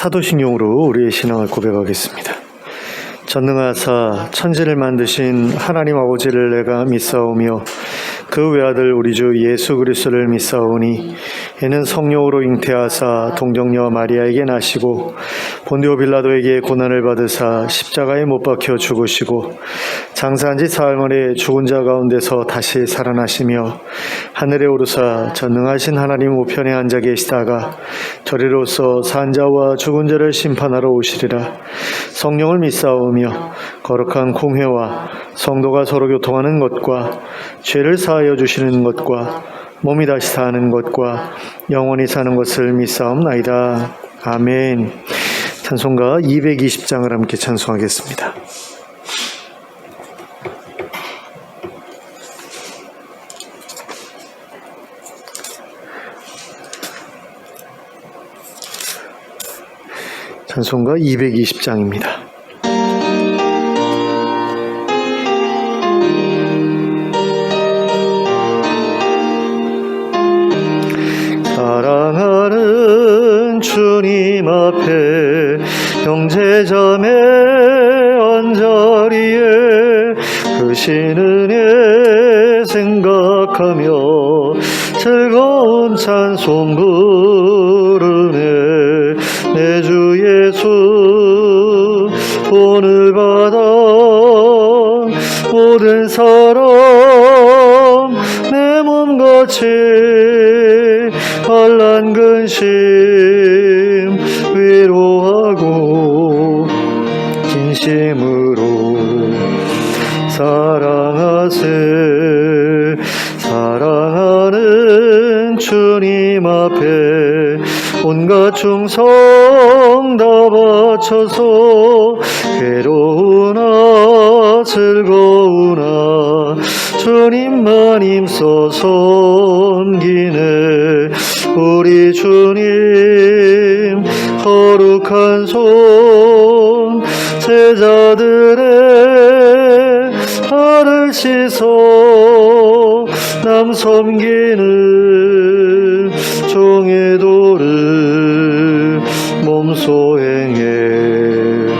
사도신경으로 우리의 신앙을 고백하겠습니다. 전능하사 천지를 만드신 하나님 아버지를 내가 믿사오며 그 외아들 우리 주 예수 그리스도를 믿사오니 이는 성령으로 잉태하사 동정녀 마리아에게 나시고 본디오 빌라도에게 고난을 받으사 십자가에 못 박혀 죽으시고 장사한 지 사흘 만에 죽은 자 가운데서 다시 살아나시며 하늘에 오르사 전능하신 하나님 우편에 앉아 계시다가 저리로서 산 자와 죽은 자를 심판하러 오시리라. 성령을 믿사오며 거룩한 공회와 성도가 서로 교통하는 것과 죄를 사하여 주시는 것과 몸이 다시 사는 것과 영원히 사는 것을 믿사옵나이다. 아멘. 찬송가 220장을 함께 찬송하겠습니다. 찬송가 220장입니다. 사랑하는 주님 앞에 형제자매 언저리에 크신 은혜 생각하며 즐거운 찬송 부르네. 내 주 예수 오늘 받아 모든 사람 내 몸같이 환난 근심 위로하고 진심으로 사랑하세. 사랑하는 주님 앞에 온갖 충성 다 바쳐서 괴로우나 즐거우나 주님만 힘써 섬기네. 우리 주님 거룩한 손 제자들의 발을 씻어 남 섬기는 종의 도를 몸소 행해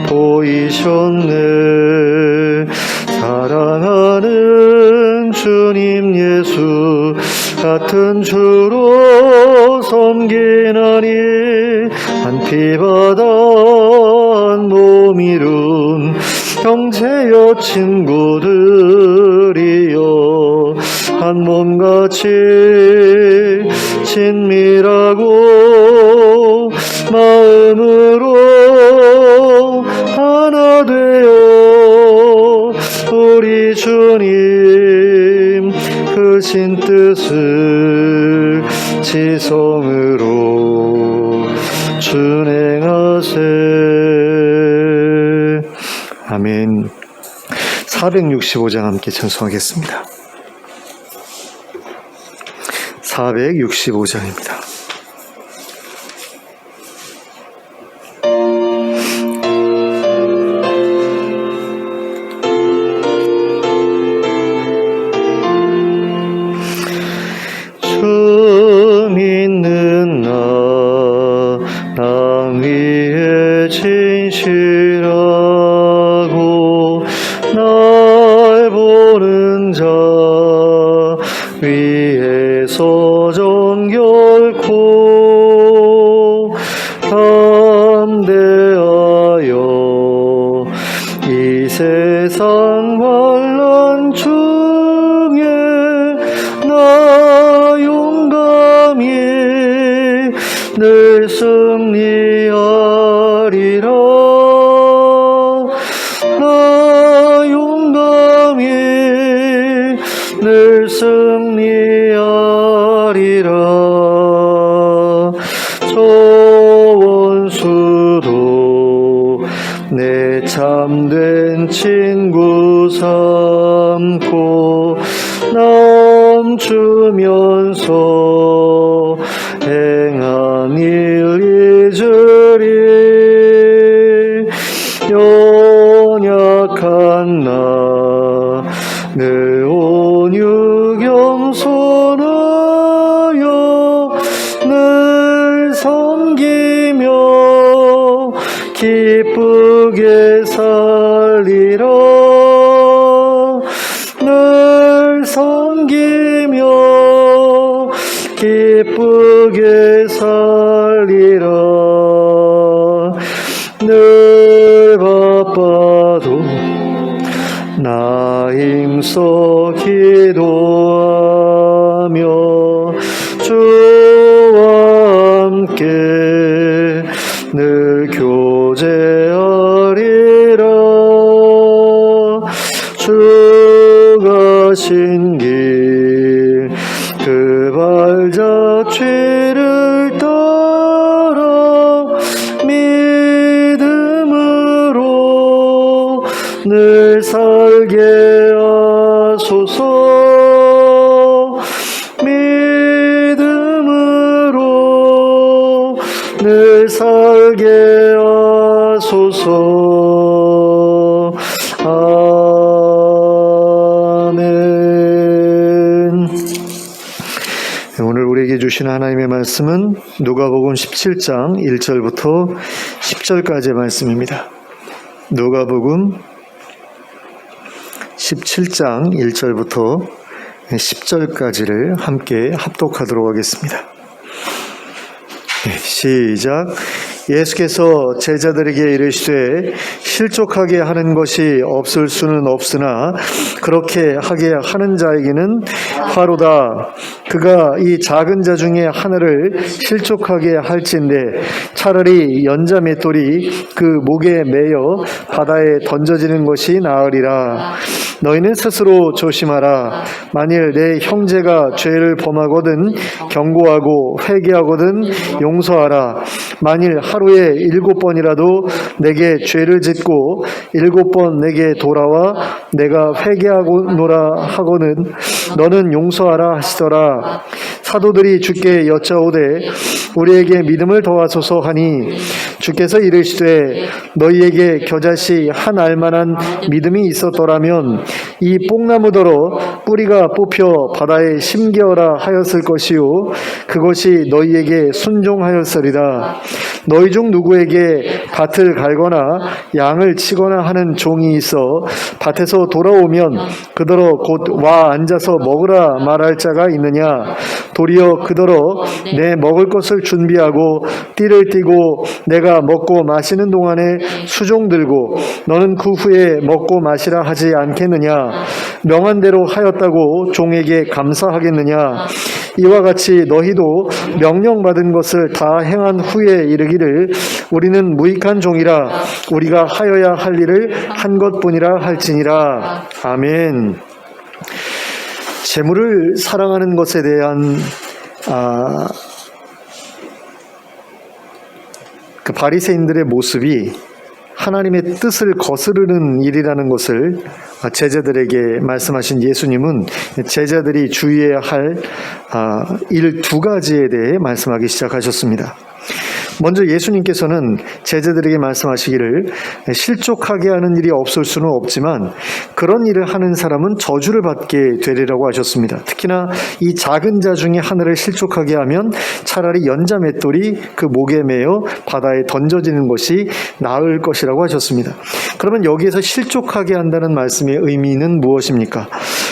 보이셨네. 사랑하는 주님 예수 같은 주로 섬기나니 한 피바다 한 몸 이룬 형제여 친구들이여 한 몸같이 친밀하고 마음으로 하나 되어 우리 주님 크신 뜻을 지성으로 준행하세. 아멘. 465장 함께 찬송하겠습니다. 465장입니다. 주 믿는 나 위에 진실하고 날 보는 자 위에서 정결코 담대하여 이 세상 환난 중에 나 용감히 늘 승리하리라. 나 용감히 늘 승리하리라. 저 원수도 내 참된 친구 삼고 남주면서 행한 일 잊으리. 연약한 나 늘 온유 겸손하여 늘 섬기며 기쁘게 살리라. 늘 섬기며 기쁘게 살리라. 늘 바빠도 나 힘써 기도하며 주와 함께 늘 교제하리라. 주가 신 길 그 발자취를 따라 믿음으로 늘 살게 하소서. 믿음으로 늘 살게 하소서. 아멘. 오늘 우리에게 주신 하나님의 말씀은 누가복음 17장 1절부터 10절까지의 말씀입니다. 누가복음 17장 1절부터 10절까지를 함께 합독하도록 하겠습니다. 시작. 예수께서 제자들에게 이르시되 실족하게 하는 것이 없을 수는 없으나 그렇게 하게 하는 자에게는 화로다. 그가 이 작은 자 중에 하나를 실족하게 할진대 차라리 연자 맷돌이 그 목에 매여 바다에 던져지는 것이 나으리라. 너희는 스스로 조심하라. 만일 내 형제가 죄를 범하거든 경고하고 회개하거든 용서하라. 만일 하루에 7번이라도 내게 죄를 짓고 7번 내게 돌아와 내가 회개하고노라 하거든 너는 용서하라 하시더라. 사도들이 주께 여짜오되 우리에게 믿음을 더하소서 하니 주께서 이르시되 너희에게 겨자씨 한 알만한 믿음이 있었더라면 이 뽕나무더러 뿌리가 뽑혀 바다에 심겨라 하였을 것이요 그것이 너희에게 순종하였으리라. 너희 중 누구에게 밭을 갈거나 양을 치거나 하는 종이 있어 밭에서 돌아오면 그더러 곧 와 앉아서 먹으라 말할 자가 있느냐. 도리어 그더러 내 먹을 것을 준비하고 띠를 띠고 내가 먹고 마시는 동안에 수종 들고 너는 그 후에 먹고 마시라 하지 않겠느냐. 명한 대로 하였다고 종에게 감사하겠느냐. 이와 같이 너희도 명령받은 것을 다 행한 후에 이르기를 우리는 무익한 종이라 우리가 하여야 할 일을 한 것뿐이라 할지니라. 아멘. 재물을 사랑하는 것에 대한 그 바리새인들의 모습이 하나님의 뜻을 거스르는 일이라는 것을 제자들에게 말씀하신 예수님은 제자들이 주의해야 할 일 2가지에 대해 말씀하기 시작하셨습니다. 먼저 예수님께서는 제자들에게 말씀하시기를 실족하게 하는 일이 없을 수는 없지만 그런 일을 하는 사람은 저주를 받게 되리라고 하셨습니다. 특히나 이 작은 자 중에 하나를 실족하게 하면 차라리 연자 맷돌이 그 목에 매여 바다에 던져지는 것이 나을 것이라고 하셨습니다. 그러면 여기에서 실족하게 한다는 말씀의 의미는 무엇입니까?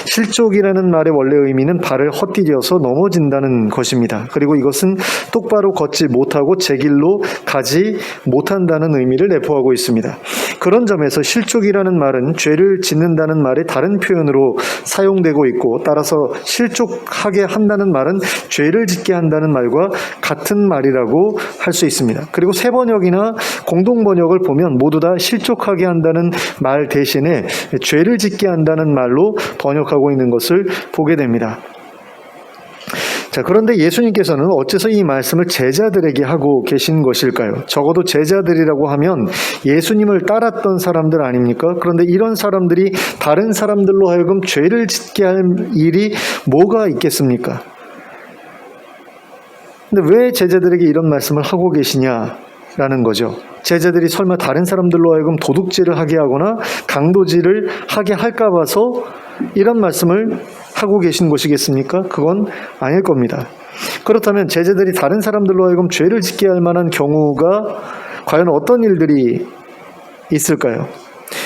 실족이라는 말의 원래 의미는 발을 헛디뎌서 넘어진다는 것입니다. 그리고 이것은 똑바로 걷지 못하고 제 길로 가지 못한다는 의미를 내포하고 있습니다. 그런 점에서 실족이라는 말은 죄를 짓는다는 말의 다른 표현으로 사용되고 있고 따라서 실족하게 한다는 말은 죄를 짓게 한다는 말과 같은 말이라고 할 수 있습니다. 그리고 새 번역이나 공동 번역을 보면 모두 다 실족하게 한다는 말 대신에 죄를 짓게 한다는 말로 번역하고 있는 것을 보게 됩니다. 자, 그런데 예수님께서는 어째서 이 말씀을 제자들에게 하고 계신 것일까요? 적어도 제자들이라고 하면 예수님을 따랐던 사람들 아닙니까? 그런데 이런 사람들이 다른 사람들로 하여금 죄를 짓게 할 일이 뭐가 있겠습니까? 근데 왜 제자들에게 이런 말씀을 하고 계시냐라는 거죠. 제자들이 설마 다른 사람들로 하여금 도둑질을 하게 하거나 강도질을 하게 할까 봐서 이런 말씀을 하고 계신 것이겠습니까? 그건 아닐 겁니다. 그렇다면 제자들이 다른 사람들로 하여금 죄를 짓게 할 만한 경우가 과연 어떤 일들이 있을까요?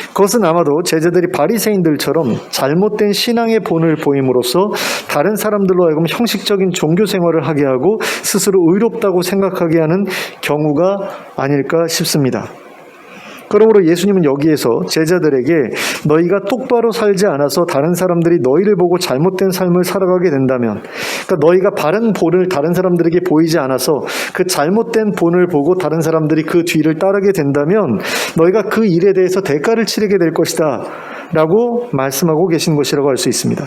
그것은 아마도 제자들이 바리새인들처럼 잘못된 신앙의 본을 보임으로써 다른 사람들로 하여금 형식적인 종교 생활을 하게 하고 스스로 의롭다고 생각하게 하는 경우가 아닐까 싶습니다. 그러므로 예수님은 여기에서 제자들에게 너희가 똑바로 살지 않아서 다른 사람들이 너희를 보고 잘못된 삶을 살아가게 된다면, 그러니까 너희가 바른 본을 다른 사람들에게 보이지 않아서 그 잘못된 본을 보고 다른 사람들이 그 뒤를 따르게 된다면 너희가 그 일에 대해서 대가를 치르게 될 것이다 라고 말씀하고 계신 것이라고 할 수 있습니다.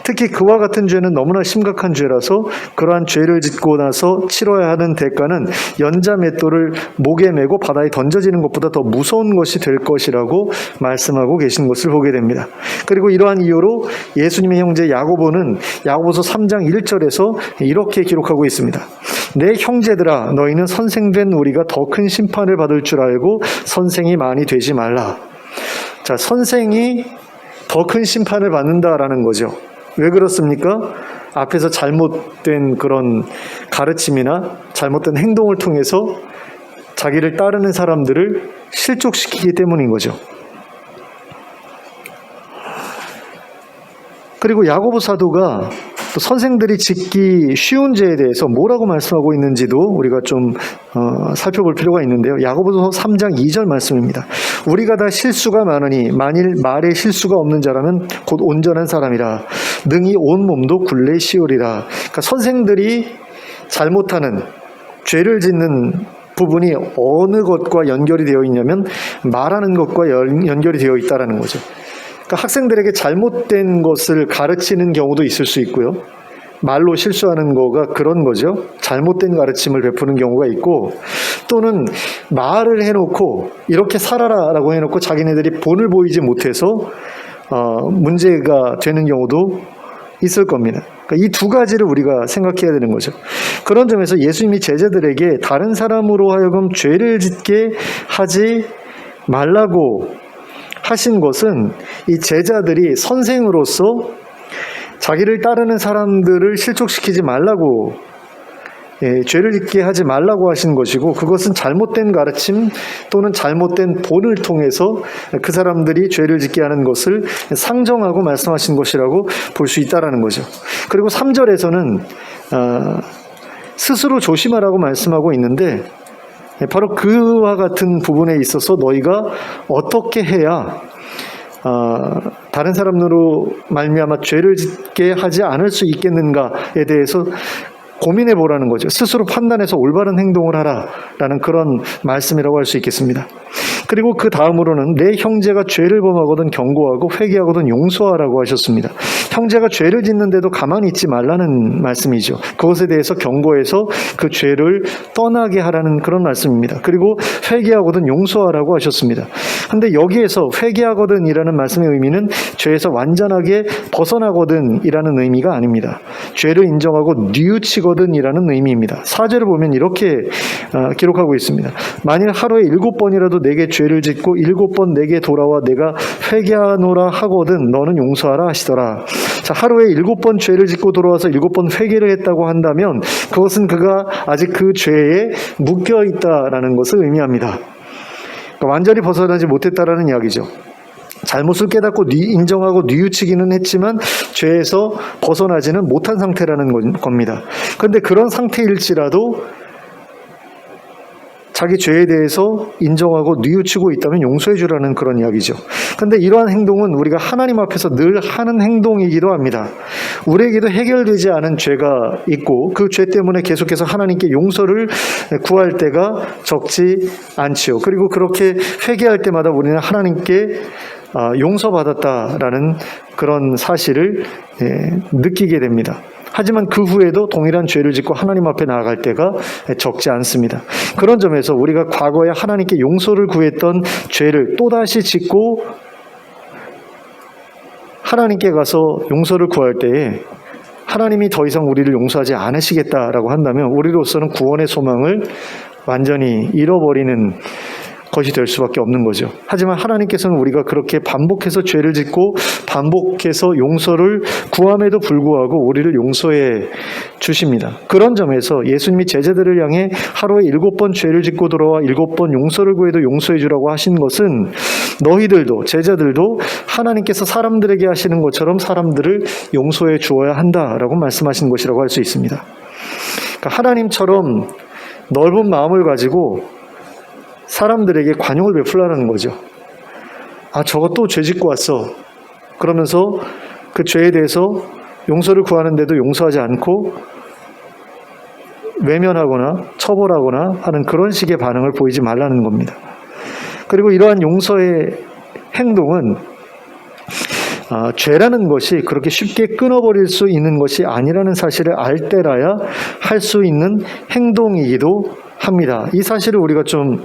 특히 그와 같은 죄는 너무나 심각한 죄라서 그러한 죄를 짓고 나서 치러야 하는 대가는 연자맷돌을 목에 메고 바다에 던져지는 것보다 더 무서운 것이 될 것이라고 말씀하고 계신 것을 보게 됩니다. 그리고 이러한 이유로 예수님의 형제 야고보는 야고보서 3장 1절에서 이렇게 기록하고 있습니다. 내 형제들아, 너희는 선생된 우리가 더 큰 심판을 받을 줄 알고 선생이 많이 되지 말라. 자, 선생이 더 큰 심판을 받는다라는 거죠. 왜 그렇습니까? 앞에서 잘못된 그런 가르침이나 잘못된 행동을 통해서 자기를 따르는 사람들을 실족시키기 때문인 거죠. 그리고 야고보 사도가 또 선생들이 짓기 쉬운 죄에 대해서 뭐라고 말씀하고 있는지도 우리가 좀 살펴볼 필요가 있는데요. 야고보서 3장 2절 말씀입니다. 우리가 다 실수가 많으니 만일 말에 실수가 없는 자라면 곧 온전한 사람이라 능히 온 몸도 굴레 씌우리라. 그러니까 선생들이 잘못하는 죄를 짓는 부분이 어느 것과 연결이 되어 있냐면 말하는 것과 연결이 되어 있다라는 거죠. 그러니까 학생들에게 잘못된 것을 가르치는 경우도 있을 수 있고요. 말로 실수하는 거가 그런 거죠. 잘못된 가르침을 베푸는 경우가 있고, 또는 말을 해놓고 이렇게 살아라라고 해놓고 자기네들이 본을 보이지 못해서 문제가 되는 경우도 있을 겁니다. 그러니까 이 두 가지를 우리가 생각해야 되는 거죠. 그런 점에서 예수님이 제자들에게 다른 사람으로 하여금 죄를 짓게 하지 말라고 하신 것은 이 제자들이 선생으로서 자기를 따르는 사람들을 실족시키지 말라고, 죄를 짓게 하지 말라고 하신 것이고, 그것은 잘못된 가르침 또는 잘못된 본을 통해서 그 사람들이 죄를 짓게 하는 것을 상정하고 말씀하신 것이라고 볼 수 있다라는 거죠. 그리고 3절에서는 스스로 조심하라고 말씀하고 있는데, 바로 그와 같은 부분에 있어서 너희가 어떻게 해야 다른 사람으로 말미암아 죄를 짓게 하지 않을 수 있겠는가에 대해서 고민해 보라는 거죠. 스스로 판단해서 올바른 행동을 하라라는 그런 말씀이라고 할 수 있겠습니다. 그리고 그 다음으로는 내 형제가 죄를 범하거든 경고하고 회개하거든 용서하라고 하셨습니다. 형제가 죄를 짓는데도 가만히 있지 말라는 말씀이죠. 그것에 대해서 경고해서 그 죄를 떠나게 하라는 그런 말씀입니다. 그리고 회개하거든 용서하라고 하셨습니다. 그런데 여기에서 회개하거든이라는 말씀의 의미는 죄에서 완전하게 벗어나거든이라는 의미가 아닙니다. 죄를 인정하고 뉘우치거든이라는 의미입니다. 4절을 보면 이렇게 기록하고 있습니다. 만일 하루에 7번이라도 내게 죄를 짓고 7번 내게 돌아와 내가 회개하노라 하거든 너는 용서하라 하시더라. 자, 하루에 7번 죄를 짓고 돌아와서 7번 회개를 했다고 한다면 그것은 그가 아직 그 죄에 묶여 있다라는 것을 의미합니다. 그러니까 완전히 벗어나지 못했다라는 이야기죠. 잘못을 깨닫고 인정하고 뉘우치기는 했지만 죄에서 벗어나지는 못한 상태라는 겁니다. 그런데 그런 상태일지라도 자기 죄에 대해서 인정하고 뉘우치고 있다면 용서해 주라는 그런 이야기죠. 그런데 이러한 행동은 우리가 하나님 앞에서 늘 하는 행동이기도 합니다. 우리에게도 해결되지 않은 죄가 있고 그 죄 때문에 계속해서 하나님께 용서를 구할 때가 적지 않지요. 그리고 그렇게 회개할 때마다 우리는 하나님께 용서받았다라는 그런 사실을 느끼게 됩니다. 하지만 그 후에도 동일한 죄를 짓고 하나님 앞에 나아갈 때가 적지 않습니다. 그런 점에서 우리가 과거에 하나님께 용서를 구했던 죄를 또다시 짓고 하나님께 가서 용서를 구할 때에 하나님이 더 이상 우리를 용서하지 않으시겠다라고 한다면 우리로서는 구원의 소망을 완전히 잃어버리는 것이 될 수밖에 없는 거죠. 하지만 하나님께서는 우리가 그렇게 반복해서 죄를 짓고 반복해서 용서를 구함에도 불구하고 우리를 용서해 주십니다. 그런 점에서 예수님이 제자들을 향해 하루에 7번 죄를 짓고 돌아와 7번 용서를 구해도 용서해 주라고 하신 것은 너희들도 제자들도 하나님께서 사람들에게 하시는 것처럼 사람들을 용서해 주어야 한다라고 말씀하신 것이라고 할 수 있습니다. 그러니까 하나님처럼 넓은 마음을 가지고 사람들에게 관용을 베풀라는 거죠. 아, 저거 또 죄 짓고 왔어. 그러면서 그 죄에 대해서 용서를 구하는데도 용서하지 않고 외면하거나 처벌하거나 하는 그런 식의 반응을 보이지 말라는 겁니다. 그리고 이러한 용서의 행동은 죄라는 것이 그렇게 쉽게 끊어버릴 수 있는 것이 아니라는 사실을 알 때라야 할 수 있는 행동이기도 합니다. 이 사실을 우리가 좀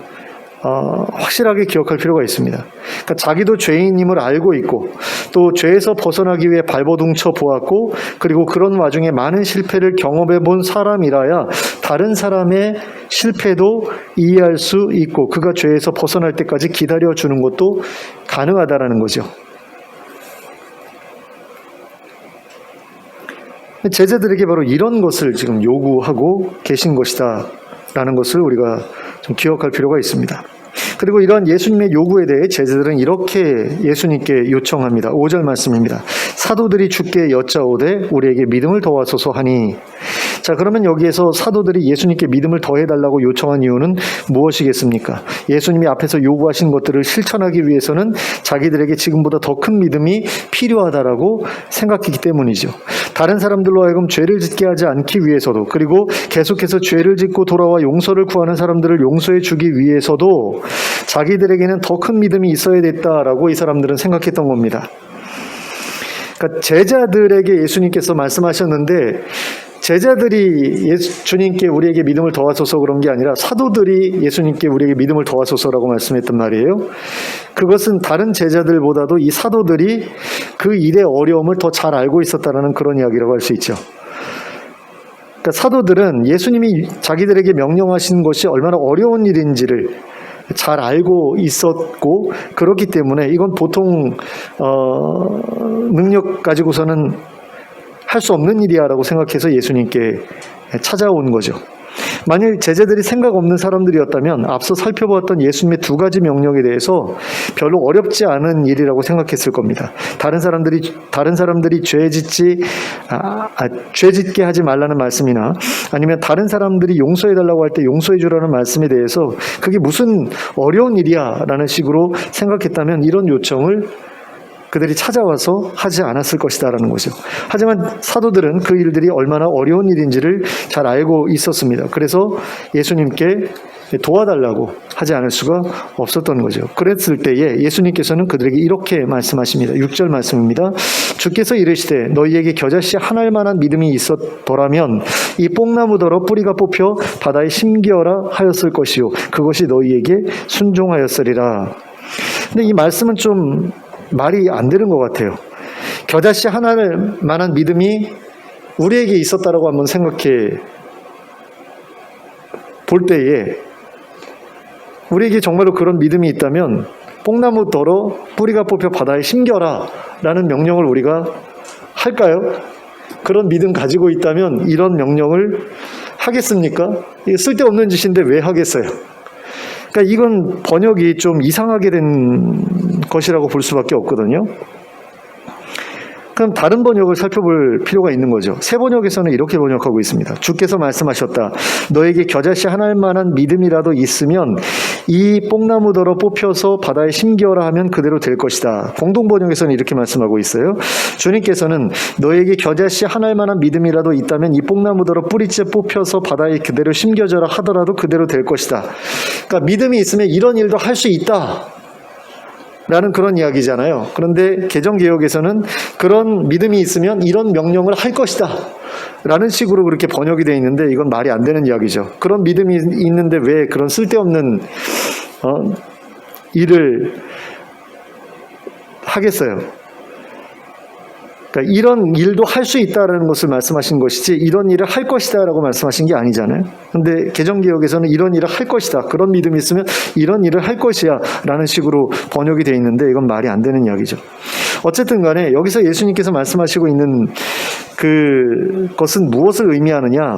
확실하게 기억할 필요가 있습니다. 그러니까 자기도 죄인임을 알고 있고 또 죄에서 벗어나기 위해 발버둥쳐 보았고 그리고 그런 와중에 많은 실패를 경험해 본 사람이라야 다른 사람의 실패도 이해할 수 있고 그가 죄에서 벗어날 때까지 기다려주는 것도 가능하다라는 거죠. 제자들에게 바로 이런 것을 지금 요구하고 계신 것이다 라는 것을 우리가 좀 기억할 필요가 있습니다. 그리고 이러한 예수님의 요구에 대해 제자들은 이렇게 예수님께 요청합니다. 5절 말씀입니다. 사도들이 주께 여짜오되 우리에게 믿음을 더하소서 하니. 자, 그러면 여기에서 사도들이 예수님께 믿음을 더해달라고 요청한 이유는 무엇이겠습니까? 예수님이 앞에서 요구하신 것들을 실천하기 위해서는 자기들에게 지금보다 더 큰 믿음이 필요하다라고 생각했기 때문이죠. 다른 사람들로 하여금 죄를 짓게 하지 않기 위해서도 그리고 계속해서 죄를 짓고 돌아와 용서를 구하는 사람들을 용서해 주기 위해서도 자기들에게는 더 큰 믿음이 있어야 됐다라고 이 사람들은 생각했던 겁니다. 그러니까 제자들에게 예수님께서 말씀하셨는데 제자들이 주님께 우리에게 믿음을 더하소서 그런 게 아니라 사도들이 예수님께 우리에게 믿음을 더하소서라고 말씀했단 말이에요. 그것은 다른 제자들보다도 이 사도들이 그 일의 어려움을 더 잘 알고 있었다는 그런 이야기라고 할 수 있죠. 그러니까 사도들은 예수님이 자기들에게 명령하신 것이 얼마나 어려운 일인지를 잘 알고 있었고 그렇기 때문에 이건 보통 능력 가지고서는 할 수 없는 일이야 라고 생각해서 예수님께 찾아온 거죠. 만일 제자들이 생각 없는 사람들이었다면 앞서 살펴보았던 예수님의 두 가지 명령에 대해서 별로 어렵지 않은 일이라고 생각했을 겁니다. 다른 사람들이 죄 짓게 하지 말라는 말씀이나 아니면 다른 사람들이 용서해달라고 할 때 용서해 주라는 말씀에 대해서 그게 무슨 어려운 일이야 라는 식으로 생각했다면 이런 요청을 그들이 찾아와서 하지 않았을 것이다라는 거죠. 하지만 사도들은 그 일들이 얼마나 어려운 일인지를 잘 알고 있었습니다. 그래서 예수님께 도와달라고 하지 않을 수가 없었던 거죠. 그랬을 때에 예수님께서는 그들에게 이렇게 말씀하십니다. 6절 말씀입니다. 주께서 이르시되 너희에게 겨자씨 한 알만한 믿음이 있었더라면 이 뽕나무더러 뿌리가 뽑혀 바다에 심기어라 하였을 것이요 그것이 너희에게 순종하였으리라. 근데 이 말씀은 좀 말이 안 되는 것 같아요. 겨자씨 한 알만한 믿음이 우리에게 있었다라고 한번 생각해 볼 때에 우리에게 정말로 그런 믿음이 있다면 뽕나무 더러 뿌리가 뽑혀 바다에 심겨라 라는 명령을 우리가 할까요? 그런 믿음 가지고 있다면 이런 명령을 하겠습니까? 이게 쓸데없는 짓인데 왜 하겠어요? 그러니까 이건 번역이 좀 이상하게 된 것이라고 볼 수밖에 없거든요. 그럼 다른 번역을 살펴볼 필요가 있는 거죠. 새 번역에서는 이렇게 번역하고 있습니다. 주께서 말씀하셨다. 너에게 겨자씨 한 알만한 믿음이라도 있으면 이 뽕나무더러 뽑혀서 바다에 심기어라 하면 그대로 될 것이다. 공동 번역에서는 이렇게 말씀하고 있어요. 주님께서는 너에게 겨자씨 한 알만한 믿음이라도 있다면 이 뽕나무더러 뿌리째 뽑혀서 바다에 그대로 심겨져라 하더라도 그대로 될 것이다. 그러니까 믿음이 있으면 이런 일도 할 수 있다. 라는 그런 이야기잖아요. 그런데 개정개혁에서는 그런 믿음이 있으면 이런 명령을 할 것이다 라는 식으로 그렇게 번역이 되어 있는데 이건 말이 안 되는 이야기죠. 그런 믿음이 있는데 왜 그런 쓸데없는 일을 하겠어요. 그러니까 이런 일도 할 수 있다라는 것을 말씀하신 것이지 이런 일을 할 것이다라고 말씀하신 게 아니잖아요. 근데 개정개혁에서는 이런 일을 할 것이다. 그런 믿음이 있으면 이런 일을 할 것이야 라는 식으로 번역이 되어 있는데 이건 말이 안 되는 이야기죠. 어쨌든 간에 여기서 예수님께서 말씀하시고 있는 그것은 무엇을 의미하느냐,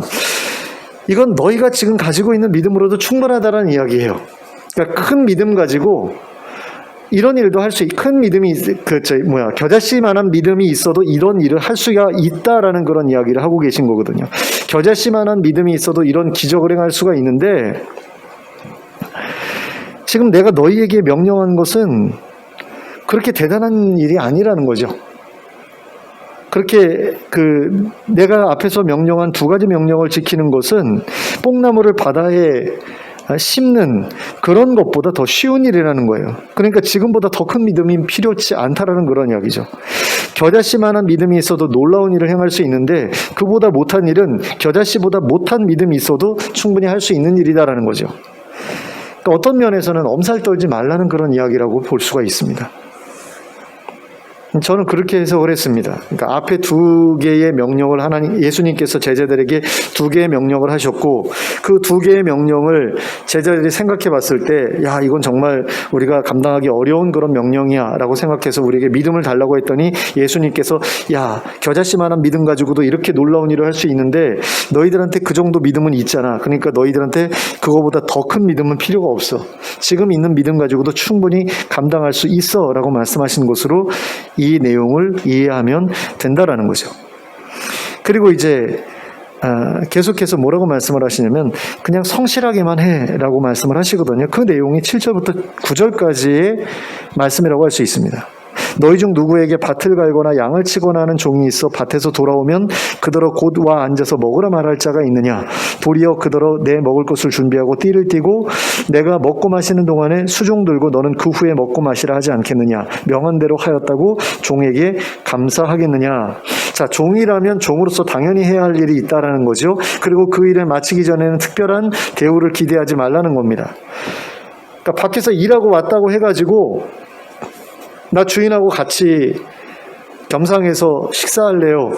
이건 너희가 지금 가지고 있는 믿음으로도 충분하다라는 이야기예요. 그러니까 큰 믿음 가지고 이런 일도 할 수, 큰 믿음이, 겨자씨만한 믿음이 있어도 이런 일을 할 수가 있다라는 그런 이야기를 하고 계신 거거든요. 겨자씨만한 믿음이 있어도 이런 기적을 행할 수가 있는데, 지금 내가 너희에게 명령한 것은 그렇게 대단한 일이 아니라는 거죠. 그렇게 내가 앞에서 명령한 두 가지 명령을 지키는 것은 뽕나무를 바다에 심는 그런 것보다 더 쉬운 일이라는 거예요. 그러니까 지금보다 더 큰 믿음이 필요치 않다라는 그런 이야기죠. 겨자씨만한 믿음이 있어도 놀라운 일을 행할 수 있는데 그보다 못한 일은 겨자씨보다 못한 믿음이 있어도 충분히 할 수 있는 일이다라는 거죠. 그러니까 어떤 면에서는 엄살 떨지 말라는 그런 이야기라고 볼 수가 있습니다. 저는 그렇게 해석을 했습니다. 그러니까 앞에 두 개의 명령을 예수님께서 제자들에게 두 개의 명령을 하셨고 그 두 개의 명령을 제자들이 생각해 봤을 때, 야, 이건 정말 우리가 감당하기 어려운 그런 명령이야 라고 생각해서 우리에게 믿음을 달라고 했더니 예수님께서, 야, 겨자씨만한 믿음 가지고도 이렇게 놀라운 일을 할 수 있는데 너희들한테 그 정도 믿음은 있잖아. 그러니까 너희들한테 그거보다 더 큰 믿음은 필요가 없어. 지금 있는 믿음 가지고도 충분히 감당할 수 있어 라고 말씀하신 것으로 이 내용을 이해하면 된다라는 거죠. 그리고 이제 계속해서 뭐라고 말씀을 하시냐면 그냥 성실하게만 해라고 말씀을 하시거든요. 그 내용이 7절부터 9절까지의 말씀이라고 할 수 있습니다. 너희 중 누구에게 밭을 갈거나 양을 치거나 하는 종이 있어 밭에서 돌아오면 그더러 곧 와 앉아서 먹으라 말할 자가 있느냐? 도리어 그더러 내 먹을 것을 준비하고 띠를 띠고 내가 먹고 마시는 동안에 수종 들고 너는 그 후에 먹고 마시라 하지 않겠느냐? 명한 대로 하였다고 종에게 감사하겠느냐? 자, 종이라면 종으로서 당연히 해야 할 일이 있다라는 거죠. 그리고 그 일을 마치기 전에는 특별한 대우를 기대하지 말라는 겁니다. 그러니까 밖에서 일하고 왔다고 해가지고 나 주인하고 같이 겸상해서 식사할래요.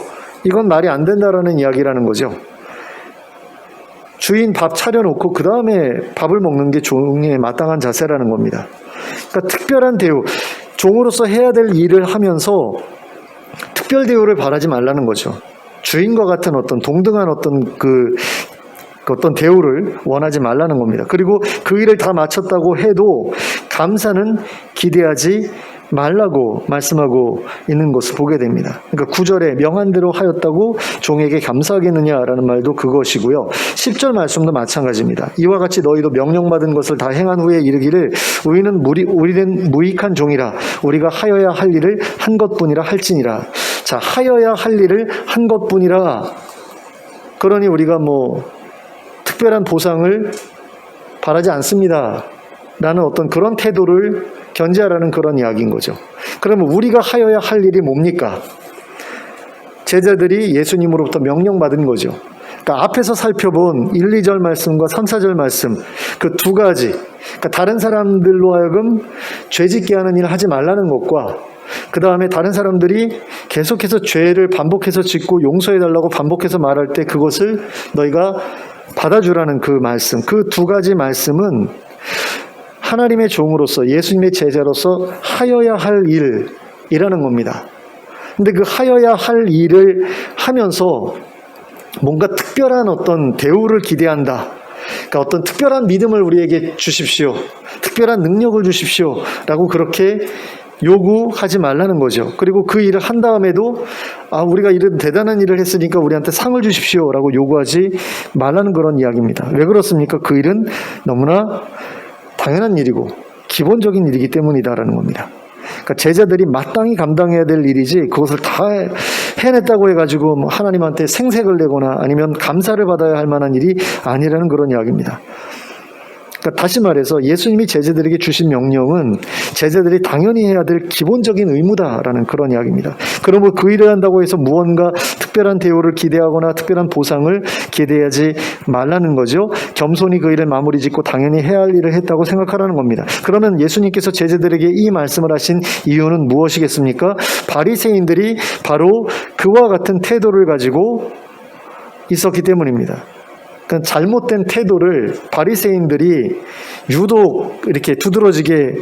이건 말이 안 된다라는 이야기라는 거죠. 주인 밥 차려놓고 그 다음에 밥을 먹는 게 종의 마땅한 자세라는 겁니다. 그러니까 특별한 대우, 종으로서 해야 될 일을 하면서 특별 대우를 바라지 말라는 거죠. 주인과 같은 어떤 동등한 어떤 대우를 원하지 말라는 겁니다. 그리고 그 일을 다 마쳤다고 해도 감사는 기대하지 말라고 말씀하고 있는 것을 보게 됩니다. 그러니까 9절에 명한 대로 하였다고 종에게 감사하겠느냐라는 말도 그것이고요. 10절 말씀도 마찬가지입니다. 이와 같이 너희도 명령받은 것을 다 행한 후에 이르기를 우리는 무익한 종이라 우리가 하여야 할 일을 한 것뿐이라 할지니라. 자, 하여야 할 일을 한 것뿐이라. 그러니 우리가 특별한 보상을 바라지 않습니다 라는 어떤 그런 태도를 견지하라는 그런 이야기인 거죠. 그러면 우리가 하여야 할 일이 뭡니까? 제자들이 예수님으로부터 명령받은 거죠. 그러니까 앞에서 살펴본 1, 2절 말씀과 3, 4절 말씀, 그 두 가지, 그러니까 다른 사람들로 하여금 죄짓게 하는 일을 하지 말라는 것과 그 다음에 다른 사람들이 계속해서 죄를 반복해서 짓고 용서해달라고 반복해서 말할 때 그것을 너희가 받아주라는 그 말씀, 그 두 가지 말씀은 하나님의 종으로서 예수님의 제자로서 하여야 할 일이라는 겁니다. 근데 그 하여야 할 일을 하면서 뭔가 특별한 어떤 대우를 기대한다. 그러니까 어떤 특별한 믿음을 우리에게 주십시오. 특별한 능력을 주십시오. 라고 그렇게 요구하지 말라는 거죠. 그리고 그 일을 한 다음에도 우리가 이런 대단한 일을 했으니까 우리한테 상을 주십시오. 라고 요구하지 말라는 그런 이야기입니다. 왜 그렇습니까? 그 일은 너무나 당연한 일이고 기본적인 일이기 때문이다라는 겁니다. 그러니까 제자들이 마땅히 감당해야 될 일이지 그것을 다 해냈다고 해가지고 하나님한테 생색을 내거나 아니면 감사를 받아야 할 만한 일이 아니라는 그런 이야기입니다. 그러니까 다시 말해서 예수님이 제자들에게 주신 명령은 제자들이 당연히 해야 될 기본적인 의무다라는 그런 이야기입니다. 그러므로 그 일을 한다고 해서 무언가 특별한 대우를 기대하거나 특별한 보상을 기대하지 말라는 거죠. 겸손히 그 일을 마무리 짓고 당연히 해야 할 일을 했다고 생각하라는 겁니다. 그러면 예수님께서 제자들에게 이 말씀을 하신 이유는 무엇이겠습니까? 바리새인들이 바로 그와 같은 태도를 가지고 있었기 때문입니다. 그러니까 잘못된 태도를 바리새인들이 유독 이렇게 두드러지게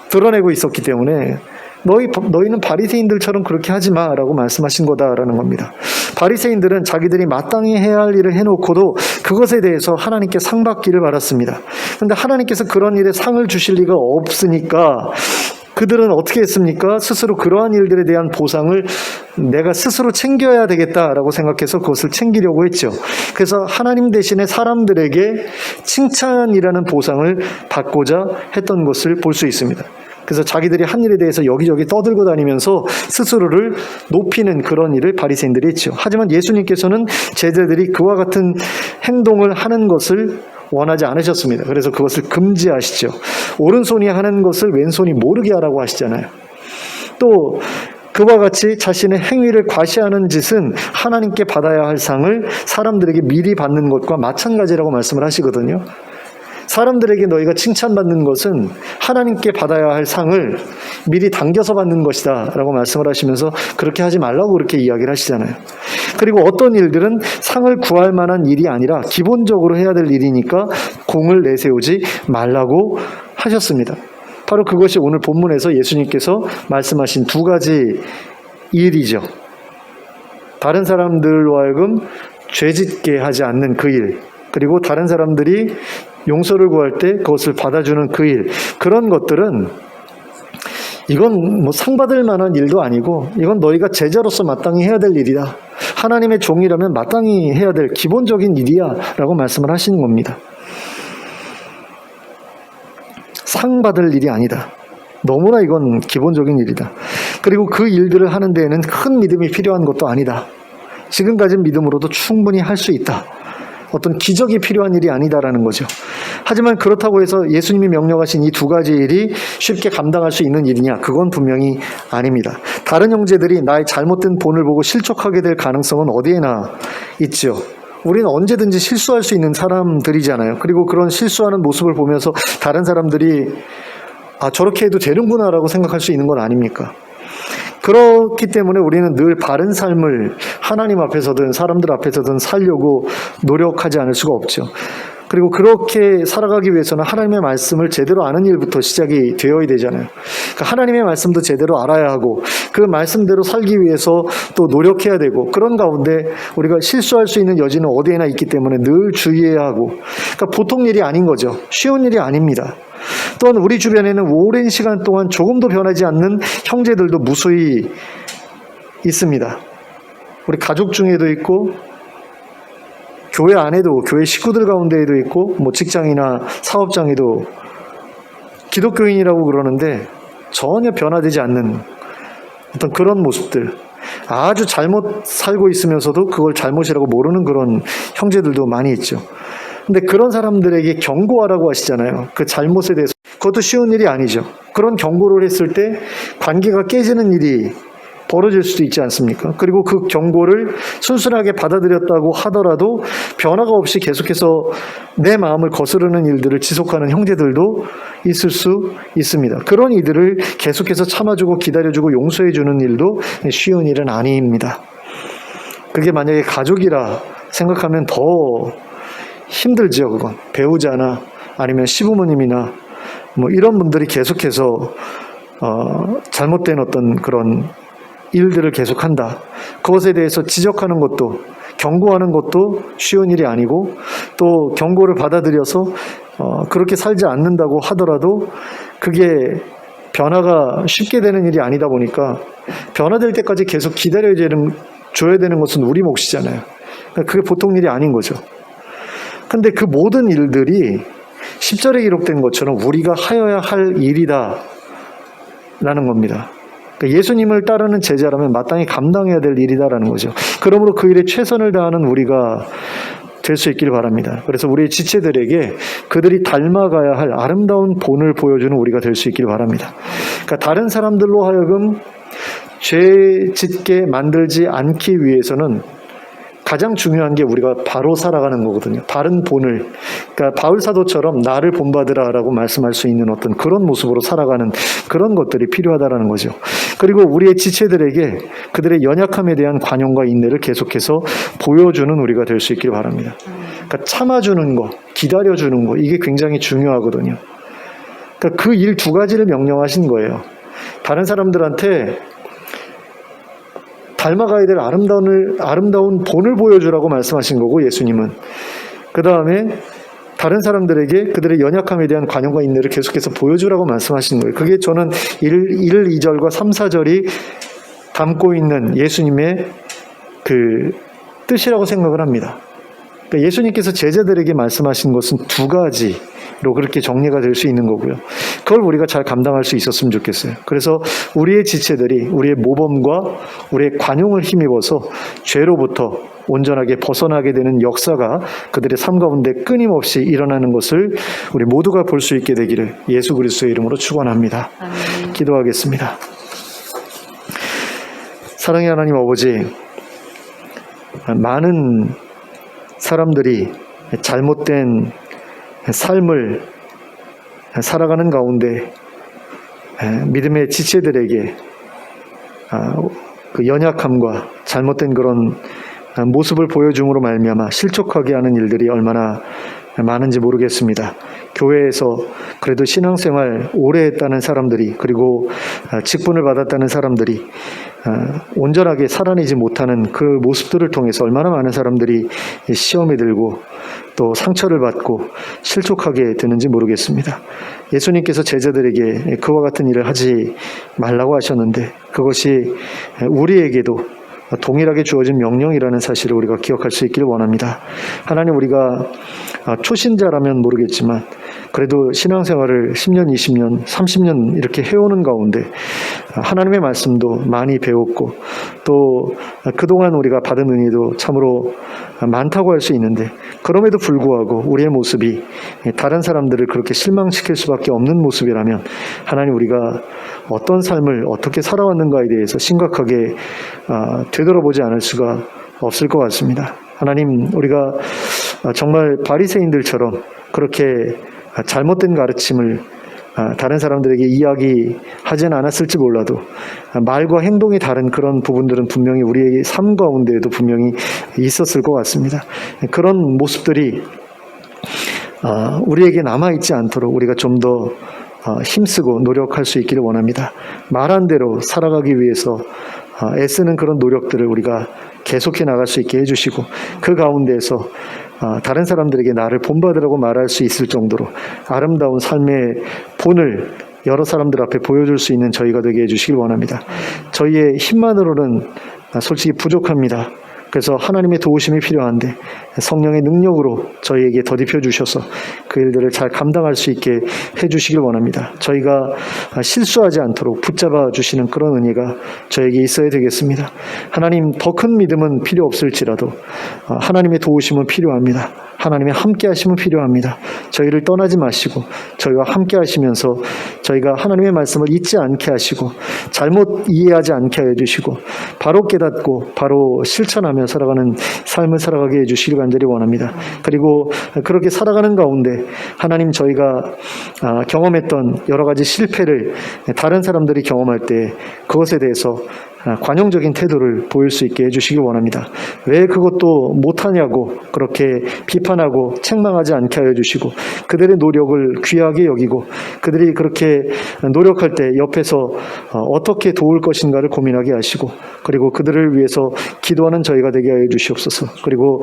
드러내고 있었기 때문에 너희는 바리새인들처럼 그렇게 하지 마라고 말씀하신 거다라는 겁니다. 바리새인들은 자기들이 마땅히 해야 할 일을 해놓고도 그것에 대해서 하나님께 상 받기를 바랐습니다. 그런데 하나님께서 그런 일에 상을 주실 리가 없으니까 그들은 어떻게 했습니까? 스스로 그러한 일들에 대한 보상을 내가 스스로 챙겨야 되겠다라고 생각해서 그것을 챙기려고 했죠. 그래서 하나님 대신에 사람들에게 칭찬이라는 보상을 받고자 했던 것을 볼 수 있습니다. 그래서 자기들이 한 일에 대해서 여기저기 떠들고 다니면서 스스로를 높이는 그런 일을 바리새인들이 했죠. 하지만 예수님께서는 제자들이 그와 같은 행동을 하는 것을 원하지 않으셨습니다. 그래서 그것을 금지하시죠. 오른손이 하는 것을 왼손이 모르게 하라고 하시잖아요. 또 그와 같이 자신의 행위를 과시하는 짓은 하나님께 받아야 할 상을 사람들에게 미리 받는 것과 마찬가지라고 말씀을 하시거든요. 사람들에게 너희가 칭찬받는 것은 하나님께 받아야 할 상을 미리 당겨서 받는 것이다 라고 말씀을 하시면서 그렇게 하지 말라고 그렇게 이야기를 하시잖아요. 그리고 어떤 일들은 상을 구할 만한 일이 아니라 기본적으로 해야 될 일이니까 공을 내세우지 말라고 하셨습니다. 바로 그것이 오늘 본문에서 예수님께서 말씀하신 두 가지 일이죠. 다른 사람들로 하여금 죄짓게 하지 않는 그 일, 그리고 다른 사람들이 용서를 구할 때 그것을 받아주는 그 일, 그런 것들은 이건 뭐 상 받을 만한 일도 아니고 이건 너희가 제자로서 마땅히 해야 될 일이다. 하나님의 종이라면 마땅히 해야 될 기본적인 일이야 라고 말씀을 하시는 겁니다. 상 받을 일이 아니다. 너무나 이건 기본적인 일이다. 그리고 그 일들을 하는 데에는 큰 믿음이 필요한 것도 아니다. 지금 가진 믿음으로도 충분히 할 수 있다. 어떤 기적이 필요한 일이 아니다라는 거죠. 하지만 그렇다고 해서 예수님이 명령하신 이 두 가지 일이 쉽게 감당할 수 있는 일이냐? 그건 분명히 아닙니다. 다른 형제들이 나의 잘못된 본을 보고 실족하게 될 가능성은 어디에나 있죠. 우리는 언제든지 실수할 수 있는 사람들이잖아요. 그리고 그런 실수하는 모습을 보면서 다른 사람들이 저렇게 해도 되는구나라고 생각할 수 있는 건 아닙니까? 그렇기 때문에 우리는 늘 바른 삶을 하나님 앞에서든 사람들 앞에서든 살려고 노력하지 않을 수가 없죠. 그리고 그렇게 살아가기 위해서는 하나님의 말씀을 제대로 아는 일부터 시작이 되어야 되잖아요. 그러니까 하나님의 말씀도 제대로 알아야 하고 그 말씀대로 살기 위해서 또 노력해야 되고, 그런 가운데 우리가 실수할 수 있는 여지는 어디에나 있기 때문에 늘 주의해야 하고, 그러니까 보통 일이 아닌 거죠. 쉬운 일이 아닙니다. 또한 우리 주변에는 오랜 시간 동안 조금도 변하지 않는 형제들도 무수히 있습니다. 우리 가족 중에도 있고 교회 안에도, 교회 식구들 가운데에도 있고, 뭐 직장이나 사업장에도 기독교인이라고 그러는데 전혀 변화되지 않는 어떤 그런 모습들, 아주 잘못 살고 있으면서도 그걸 잘못이라고 모르는 그런 형제들도 많이 있죠. 근데 그런 사람들에게 경고하라고 하시잖아요. 그 잘못에 대해서. 그것도 쉬운 일이 아니죠. 그런 경고를 했을 때 관계가 깨지는 일이 벌어질 수도 있지 않습니까? 그리고 그 경고를 순순하게 받아들였다고 하더라도 변화가 없이 계속해서 내 마음을 거스르는 일들을 지속하는 형제들도 있을 수 있습니다. 그런 이들을 계속해서 참아주고 기다려주고 용서해주는 일도 쉬운 일은 아닙니다. 그게 만약에 가족이라 생각하면 더 힘들죠. 그건 배우자나 아니면 시부모님이나 뭐 이런 분들이 계속해서 잘못된 어떤 그런 일들을 계속한다. 그것에 대해서 지적하는 것도, 경고하는 것도 쉬운 일이 아니고, 또 경고를 받아들여서 그렇게 살지 않는다고 하더라도 그게 변화가 쉽게 되는 일이 아니다 보니까 변화될 때까지 계속 기다려야 되는 것은 우리 몫이잖아요. 그러니까 그게 보통 일이 아닌 거죠. 근데 그 모든 일들이 10절에 기록된 것처럼 우리가 하여야 할 일이다 라는 겁니다. 그러니까 예수님을 따르는 제자라면 마땅히 감당해야 될 일이다라는 거죠. 그러므로 그 일에 최선을 다하는 우리가 될 수 있길 바랍니다. 그래서 우리 지체들에게 그들이 닮아가야 할 아름다운 본을 보여주는 우리가 될 수 있길 바랍니다. 그러니까 다른 사람들로 하여금 죄 짓게 만들지 않기 위해서는 가장 중요한 게 우리가 바로 살아가는 거거든요. 바른 본을, 그러니까 바울 사도처럼 나를 본받으라라고 말씀할 수 있는 어떤 그런 모습으로 살아가는 그런 것들이 필요하다라는 거죠. 그리고 우리의 지체들에게 그들의 연약함에 대한 관용과 인내를 계속해서 보여주는 우리가 될 수 있길 바랍니다. 그러니까 참아주는 거, 기다려주는 거, 이게 굉장히 중요하거든요. 그러니까 그 일 두 가지를 명령하신 거예요. 다른 사람들한테 닮아가야 될 아름다운 본을 보여주라고 말씀하신 거고, 예수님은. 그 다음에 다른 사람들에게 그들의 연약함에 대한 관용과 인내를 계속해서 보여주라고 말씀하신 거예요. 그게 저는 1, 2절과 3, 4절이 담고 있는 예수님의 그 뜻이라고 생각을 합니다. 그러니까 예수님께서 제자들에게 말씀하신 것은 두 가지로 그렇게 정리가 될 수 있는 거고요. 그걸 우리가 잘 감당할 수 있었으면 좋겠어요. 그래서 우리의 지체들이 우리의 모범과 우리의 관용을 힘입어서 죄로부터 온전하게 벗어나게 되는 역사가 그들의 삶 가운데 끊임없이 일어나는 것을 우리 모두가 볼 수 있게 되기를 예수 그리스도의 이름으로 축원합니다. 기도하겠습니다. 사랑의 하나님 아버지, 많은 사람들이 잘못된 삶을 살아가는 가운데 믿음의 지체들에게 그 연약함과 잘못된 그런 모습을 보여줌으로 말미암아 실족하게 하는 일들이 얼마나 많은지 모르겠습니다. 교회에서 그래도 신앙생활 오래 했다는 사람들이, 그리고 직분을 받았다는 사람들이 온전하게 살아내지 못하는 그 모습들을 통해서 얼마나 많은 사람들이 시험에 들고 또 상처를 받고 실족하게 되는지 모르겠습니다. 예수님께서 제자들에게 그와 같은 일을 하지 말라고 하셨는데 그것이 우리에게도 동일하게 주어진 명령이라는 사실을 우리가 기억할 수 있기를 원합니다. 하나님, 우리가 초신자라면 모르겠지만 그래도 신앙생활을 10년, 20년, 30년 이렇게 해오는 가운데 하나님의 말씀도 많이 배웠고 또 그동안 우리가 받은 은혜도 참으로 많다고 할 수 있는데, 그럼에도 불구하고 우리의 모습이 다른 사람들을 그렇게 실망시킬 수밖에 없는 모습이라면 하나님, 우리가 어떤 삶을 어떻게 살아왔는가에 대해서 심각하게 되돌아보지 않을 수가 없을 것 같습니다. 하나님, 우리가 정말 바리새인들처럼 그렇게 잘못된 가르침을 다른 사람들에게 이야기하지는 않았을지 몰라도 말과 행동이 다른 그런 부분들은 분명히 우리의 삶 가운데에도 분명히 있었을 것 같습니다. 그런 모습들이 우리에게 남아있지 않도록 우리가 좀 더 힘쓰고 노력할 수 있기를 원합니다. 말한 대로 살아가기 위해서 애쓰는 그런 노력들을 우리가 계속해 나갈 수 있게 해주시고, 그 가운데에서 다른 사람들에게 나를 본받으라고 말할 수 있을 정도로 아름다운 삶의 본을 여러 사람들 앞에 보여줄 수 있는 저희가 되게 해주시길 원합니다. 저희의 힘만으로는 솔직히 부족합니다. 그래서 하나님의 도우심이 필요한데 성령의 능력으로 저희에게 더딥혀 주셔서 그 일들을 잘 감당할 수 있게 해주시길 원합니다. 저희가 실수하지 않도록 붙잡아 주시는 그런 은혜가 저에게 있어야 되겠습니다. 하나님, 더 큰 믿음은 필요 없을지라도 하나님의 도우심은 필요합니다. 하나님의 함께 하심은 필요합니다. 저희를 떠나지 마시고 저희와 함께 하시면서 저희가 하나님의 말씀을 잊지 않게 하시고 잘못 이해하지 않게 해주시고 바로 깨닫고 바로 실천하며 살아가는 삶을 살아가게 해주시길 간절히 원합니다. 그리고 그렇게 살아가는 가운데 하나님, 저희가 경험했던 여러 가지 실패를 다른 사람들이 경험할 때 그것에 대해서 관용적인 태도를 보일 수 있게 해주시길 원합니다. 왜 그것도 못하냐고 그렇게 비판하고 책망하지 않게 하여 주시고, 그들의 노력을 귀하게 여기고 그들이 그렇게 노력할 때 옆에서 어떻게 도울 것인가를 고민하게 하시고, 그리고 그들을 위해서 기도하는 저희가 되게 하여 주시옵소서. 그리고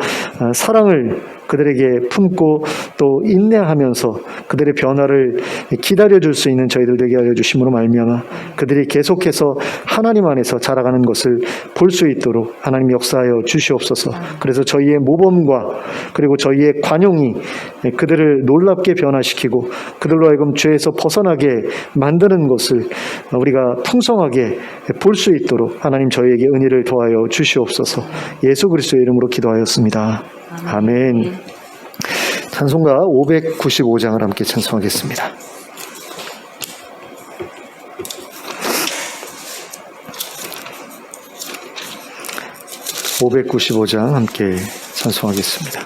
사랑을 그들에게 품고 또 인내하면서 그들의 변화를 기다려줄 수 있는 저희들 되게 하여 주심으로 말미암아 그들이 계속해서 하나님 안에서 자라가는 것을 볼 수 있도록 하나님 역사하여 주시옵소서. 그래서 저희의 모범과 그리고 저희의 관용이 그들을 놀랍게 변화시키고 그들로 하여금 죄에서 벗어나게 만드는 것을 우리가 풍성하게 볼 수 있도록 하나님 저희에게 은혜를 더하여 주시옵소서. 예수 그리스도의 이름으로 기도하였습니다. 아멘. 찬송가 595장을 함께 찬송하겠습니다. 595장 함께 찬송하겠습니다.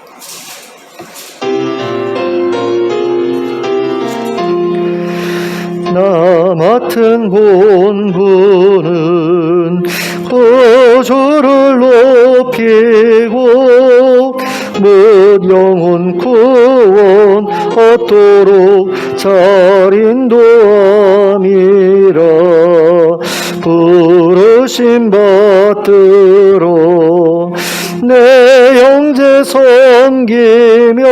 나 맡은 본분은 구주를 높이고 못 영혼 구원 얻도록 잘 인도함이라. 부르심 받들어 내 형제 섬기며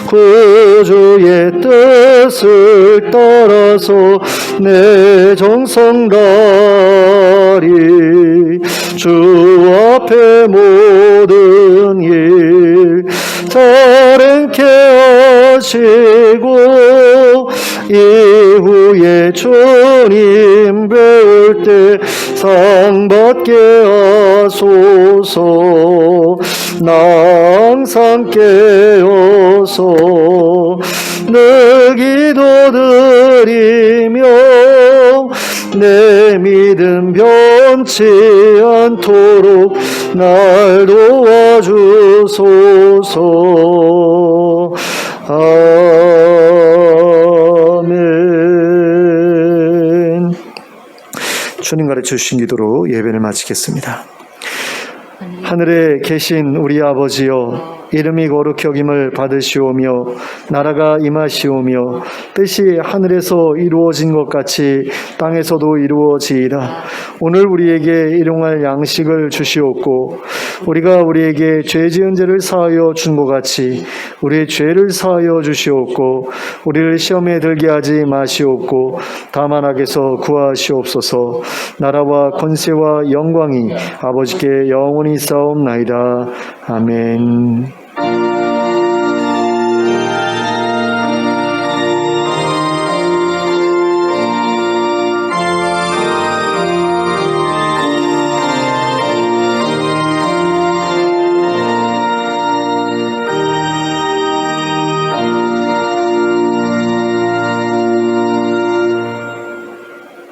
구주의 뜻을 따라서 내 정성 다하리. 주 앞에 모든 일 잘 행케 하시고 이후에 주님 배울 때 상 받게 하소서. 나 항상 깨어서 늘 기도드리며 내 믿음 변치 않도록 날 도와주소서. 아멘. 주님 가르쳐 주신 기도로 예배를 마치겠습니다. 하늘에 계신 우리 아버지여, 이름이 거룩히 여김을 받으시오며 나라가 임하시오며 뜻이 하늘에서 이루어진 것 같이 땅에서도 이루어지이다. 오늘 우리에게 일용할 양식을 주시옵고 우리가 우리에게 죄 지은 죄를 사하여 준 것 같이 우리의 죄를 사하여 주시옵고 우리를 시험에 들게 하지 마시옵고 다만 악에서 구하시옵소서. 나라와 권세와 영광이 아버지께 영원히 있사옵나이다. 아멘.